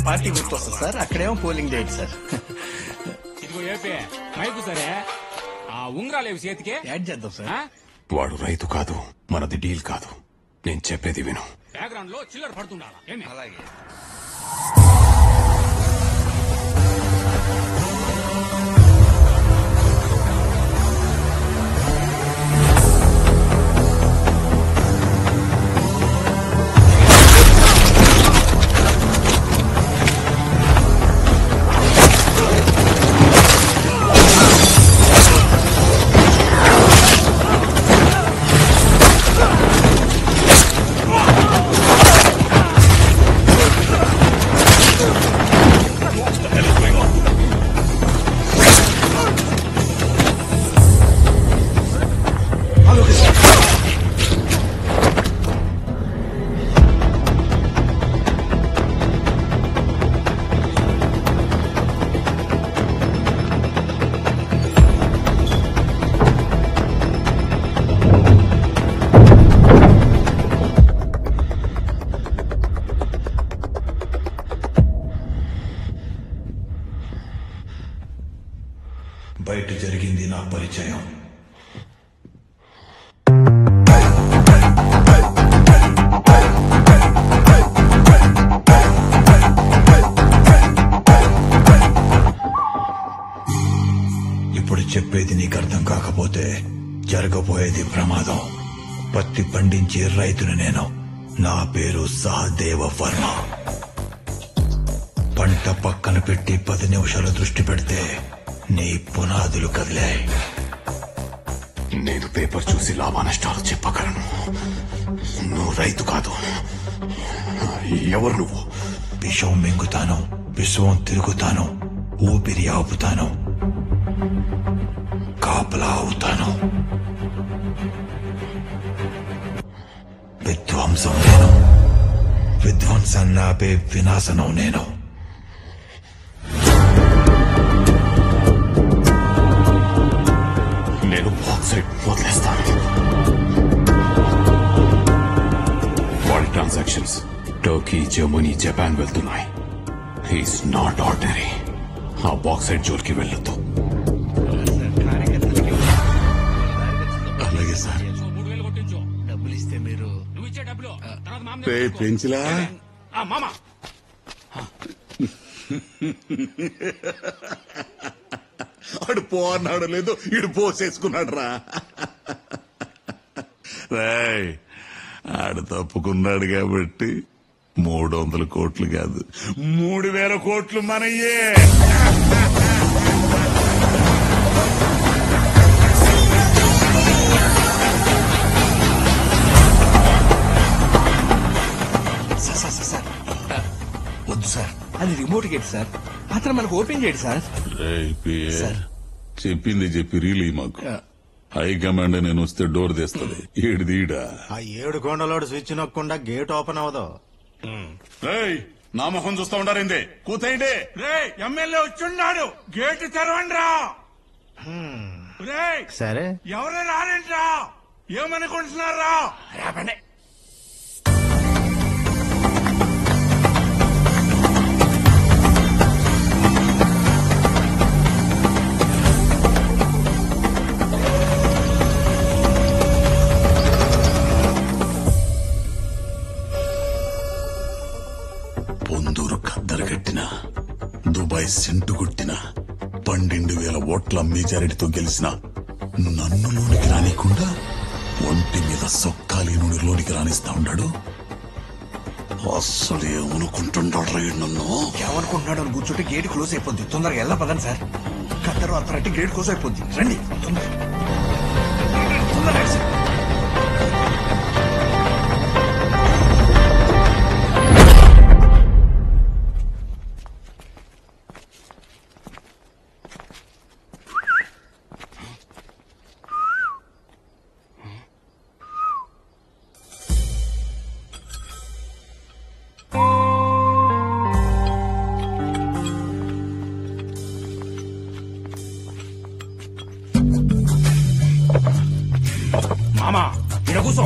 Party గుర్తొస్తుంది sir, అక్కడేమో polling date sir. ఇదిగో ఏపీ మైకు సరే, ఆ ఉంగరాలేవి చేతికి యాడ్ చేద్దాం సార్. వాడు రైతు కాదు, మనది డీల్ కాదు. నేను చెప్పేది విను. బ్యాక్గ్రౌండ్ లో చిల్లర పడుతుండాలా ఏమి? అలాగే. బయట జరిగింది నా పరిచయం. ఇప్పుడు చెప్పేది నీకు అర్థం కాకపోతే జరగబోయేది ప్రమాదం. పత్తి పండించే రైతును నేను. నా పేరు సహదేవ వర్మ. పంట పక్కన పెట్టి 10 నిమిషాలు దృష్టి పెడితే నీ పునాదులు కదిలాయి. నేను పేపర్ చూసి లాభ నష్టాలు చెప్పగలను. నువ్వు రైతు కాదు. ఎవరు నువ్వు? విషం మింగుతాను, విశ్వం తిరుగుతాను, ఊపిరి ఆపుతాను, కాపలా అవుతాను. విధ్వంసం నేను. విధ్వంసాన్ని ఆపే వినాశనం నేను. నేను బాక్సైట్ వదిలేస్తాను. వాడి ట్రాన్సాక్షన్స్ టర్కీ, జర్మనీ, జపాన్ వెళ్తున్నాయి. He's not ordinary. ఆ బాక్సైట్ జోలికి వెళ్ళొద్దు. అలాగే సార్. 3000 కొట్టించు. డబ్బులు ఇస్తే మీరు నువ్వు ఇచ్చే డబ్బులు తర్వాత మామ పెంచిలా మామ ఆడు పో అన్నాడు లేదు, ఇడు పోసేసుకున్నాడు రా. రాయ్ ఆడు తప్పుకున్నాడు కాబట్టి 300 కోట్లు కాదు 3000 కోట్లు మనయ్యే. సార్ వద్దు సార్, అది రిమోట్ గేట్ సార్. అతను మనకు ఓపెన్ చేయడు సార్. సార్. చెప్పింది చెప్పి రీలీ మాకు హైకమాండ్ నేను వస్తే డోర్ తెస్తుంది. ఏడుదీడా ఆ 7 గోండలోడు స్విచ్ నొక్కకుండా గేట్ ఓపెన్ అవదు. నా మొహం చూస్తా ఉండారిందే కూతయండి. రే ఎమ్మెల్యే వచ్చున్నాడు, గేటు తెరవండి రా. రే సరే ఎవరు రారేంట్రా, ఏమనుకుంటున్నారా? రాబండి. పొందూరు కద్దరగట్టిన, దుబాయ్ సెంటు కొట్టిన, 12,000 ఓట్ల మెజారిటీతో గెలిచిన నన్ను లోనికి రానికుండా ఒంటి మీద సొక్కాలి నుండి లోనికి రానిస్తా ఉన్నాడు. అస్సలు ఏమనుకుంటున్నాడు రైడ్ నన్ను? ఏమనుకుంటున్నాడు అని కూర్చుంటే గేట్ క్లోజ్ అయిపోద్ది. తొందరగా వెళ్ళా పదండి సార్. కద్దరు అతనంటే గేట్ క్లోజ్ అయిపోద్ది. రండి తొందరగా సార్. మామా ఇక్కడ కూసో.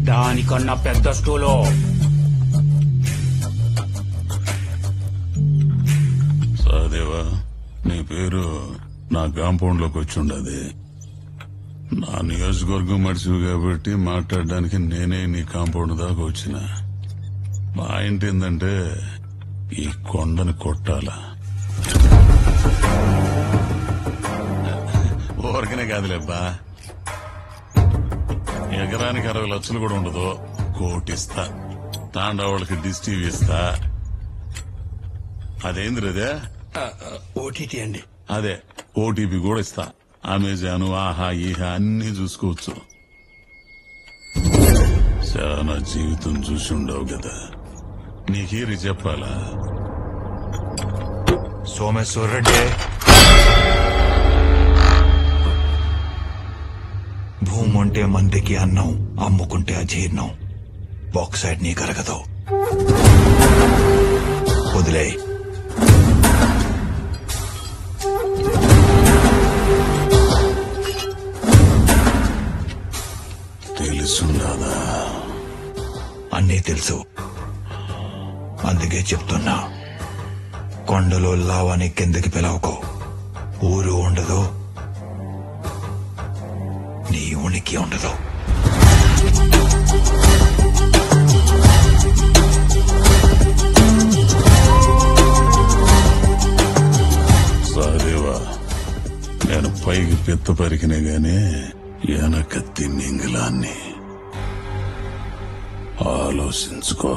దానికన్నా పెద్ద స్టూలో సహదేవా, నీ పేరు నా కాంపౌండ్ లోకి వచ్చి ఉండదు. నా నియోజకవర్గం మడిచివి కాబట్టి మాట్లాడడానికి నేనే నీ కాంపౌండ్ దాకా వచ్చిన. పాయింట్ ఏంటంటే ఈ కొండని కొట్టాలా. ఊరికనే కాదులేబ్బా, ఎకరానికి 60 లక్షలు కూడా ఉండదు. కోటిస్తా, తాండవాళ్ళకి డిష్ టీవీ ఇస్తా. అదేంది రేదే? ఓటీటీ అండి. అదే ఓటీపీ కూడా ఇస్తా. అమెజాన్, ఆహా ఈహా అన్ని చూసుకోవచ్చు. చాలా జీవితం చూసి ఉండవు కదా, నీకేరి చెప్పాలా? సోమేశ్వర్ రెడ్డి, భూముంటే మందికి అన్నం, అమ్ముకుంటే అజీర్ణం. బాక్సైడ్ నీ కరగదు, వదిలే. తెలుసుందా? అన్నీ తెలుసు, అందుకే చెప్తున్నా. కొండలో లావాని కిందకి పిలవకో. ఊరు ఉండదు, నీ ఉనికి ఉండదు. సహదేవా, నేను పైకి పెద్ద పరికినే గాని వెనక తిన్నింగిలాన్ని. ఆలోచించుకో.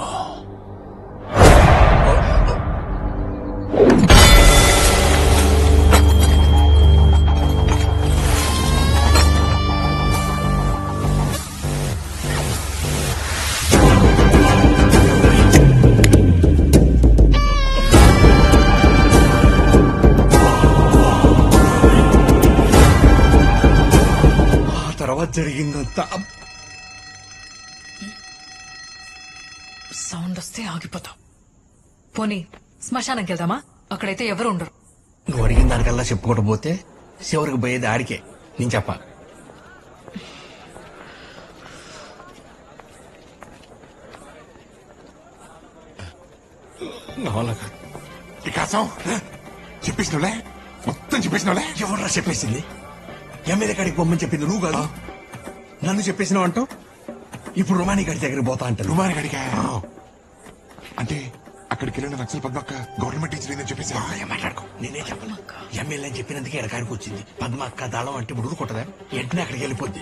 తర్వాత జరిగిందంతా సౌండ్ వస్తే ఆగిపోతాం. పోనీ శ్మశానంకి వెళ్దామా? అక్కడైతే ఎవరు ఉండరు. నువ్వు అడిగిన దానికల్లా చెప్పుకోవడం పోతే చివరికి పోయేది ఆడికే. నేను చెప్పా. వికాసం చెప్పేసినోలే, మొత్తం చెప్పేసినోలే. ఎవర్రా చెప్పేసింది? ఎమ్మెల్యే కాడికి పొమ్మని చెప్పింది నువ్వు కాదు, నన్ను చెప్పేసినావు అంటావు. ఇప్పుడు రుమాని గడి దగ్గర పోతా అంటారు. రుమాని గడిగా అంటే అక్కడికి వెళ్ళిన నక్సల్ పద్మక్క గవర్నమెంట్ టీచర్ ఏందని చెప్పేసి మాట్లాడుకో. నేనే చెప్పను. ఎమ్మెల్యే అని చెప్పినందుకే ఎడకాడికి వచ్చింది. పద్మక్క దాళం అంటే ఇప్పుడు కొట్టదా, వెంటనే అక్కడికి వెళ్ళిపోద్ది.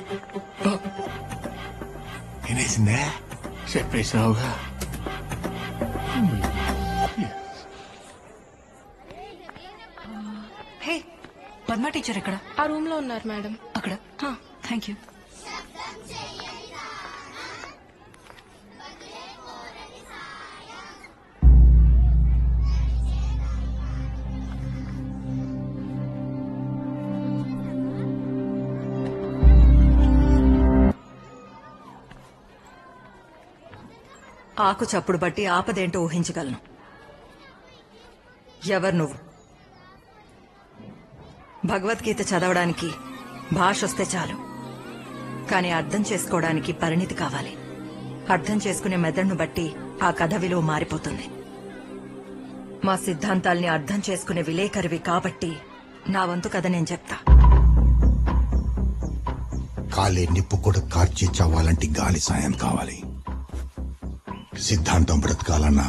వినేసిందే? చెప్పేసినావుగా. హే, పద్మ టీచర్ ఎక్కడ? ఆ రూమ్ లో ఉన్నారు మేడం. అక్కడ. Thank you. ఆకు చప్పుడు బట్టి ఆపదేంటో ఊహించగలను. ఎవరు నువ్వు? భగవద్గీత చదవడానికి భాష వస్తే చాలు, కానీ అర్థం చేసుకోవడానికి పరిణితి కావాలి. అర్థం చేసుకునే మెదడును బట్టి ఆ కథ విలువ మారిపోతుంది. మా సిద్ధాంతాల్ని అర్థం చేసుకునే విలేకరివి కాబట్టి నా వంతు కథ నేను చెప్తా. కాలే నిప్పు కూడా కార్చి చావాలంటే గాలి సాయం కావాలి. సిద్ధాంతం బ్రతకాలన్నా,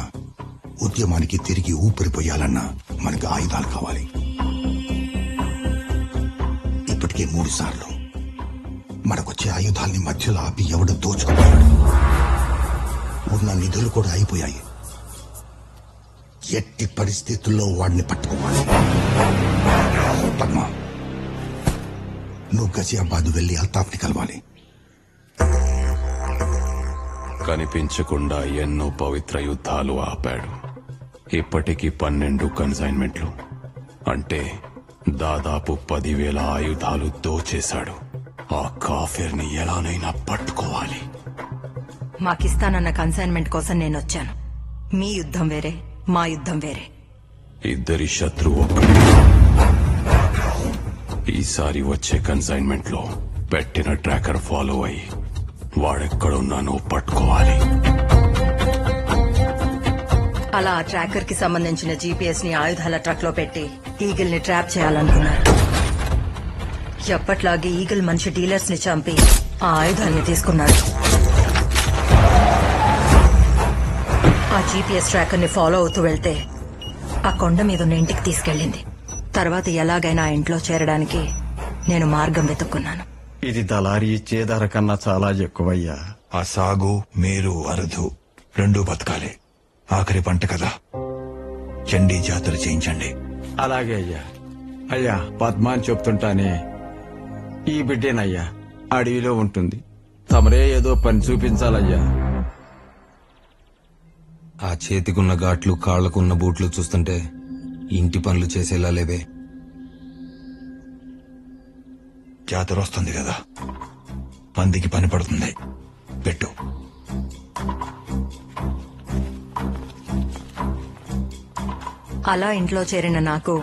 ఉద్యమానికి తిరిగి ఊపిరిపోయాలన్నా మనకు ఆయుధాలు కావాలి. ఇప్పటికే 3 సార్లు మనకొచ్చే ఆయుధాల్ని మధ్యలో ఆపి ఎవడు దోచుకుపోయాడు. ఉన్న నిధులు కూడా అయిపోయాయి. ఎట్టి పరిస్థితుల్లో వాడిని పట్టుకోవాలి. పద్మ, నువ్వు గజియాబాద్ వెళ్లి అల్తాఫ్ని కలవాలి. కనిపించకుండా ఎన్నో పవిత్ర యుద్ధాలు ఆపాడు. ఇప్పటికీ 12 కన్సైన్మెంట్లు, అంటే దాదాపు 10,000 ఆయుధాలు దోచేశాడు. ఆ కాఫీర్ని ఎలానైనా పట్టుకోవాలి. మాకిస్తానన్న కన్సైన్మెంట్ కోసం నేనొచ్చాను. మీ యుద్ధం వేరే, మా యుద్ధం వేరే. ఇద్దరి శత్రువు ఒక్కడే. ఈసారి వచ్చే కన్సైన్మెంట్ లో పెట్టిన ట్రాకర్ ఫాలో అయ్యి వాడెక్కడున్నానో పట్టుకోవాలి. అలా ఆ ట్రాకర్ కి సంబంధించిన జీపీఎస్ ని ఆయుధాల ట్రక్ లో పెట్టి ఈగిల్ ని ట్రాప్ చేయాలనుకున్నారు. ఎప్పట్లాగే ఈగిల్ మనిషి డీలర్స్ ని చంపి ఆ ఆయుధాన్ని తీసుకున్నాడు. ఆ జీపీఎస్ ట్రాకర్ ని ఫాలో అవుతూ వెళ్తే ఆ కొండ మీద ఉన్న ఇంటికి తీసుకెళ్లింది. తర్వాత ఎలాగైనా ఆ ఇంట్లో చేరడానికి నేను మార్గం వెతుక్కున్నాను. ఇది దళారి ఇచ్చే ధర కన్నా చాలా ఎక్కువయ్యా. ఆ సాగు మేరు అరుదు రెండూ బతకాలి. ఆఖరి పంట కదా, చండీ జాతర చేయించండి. అలాగే అయ్యా. అయ్యా పద్మాని చెప్తుంటానే, ఈ బిడ్డేనయ్యా అడవిలో ఉంటుంది, తమరే ఏదో పని చూపించాలయ్యా. ఆ చేతికున్న ఘాట్లు కాళ్లకున్న బూట్లు చూస్తుంటే ఇంటి పనులు చేసేలా లేవే. జాతర వస్తుంది కదా, మందికి పని పడుతుంది, పెట్టు. అలా ఇంట్లో చేరిన నాకు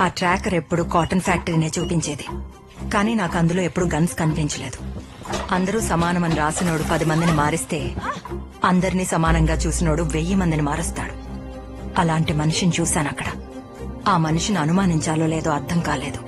ఆ ట్రాకర్ ఎప్పుడు కాటన్ ఫ్యాక్టరీనే చూపించేది. కానీ నాకు అందులో ఎప్పుడు గన్స్ కనిపించలేదు. అందరూ సమానమని రాసినోడు 10 మందిని మారిస్తే అందరినీ సమానంగా చూసినోడు 1000 మందిని మారుస్తాడు. అలాంటి మనిషిని చూశానక్కడ. ఆ మనిషిని అనుమానించాలో లేదో అర్థం కాలేదు.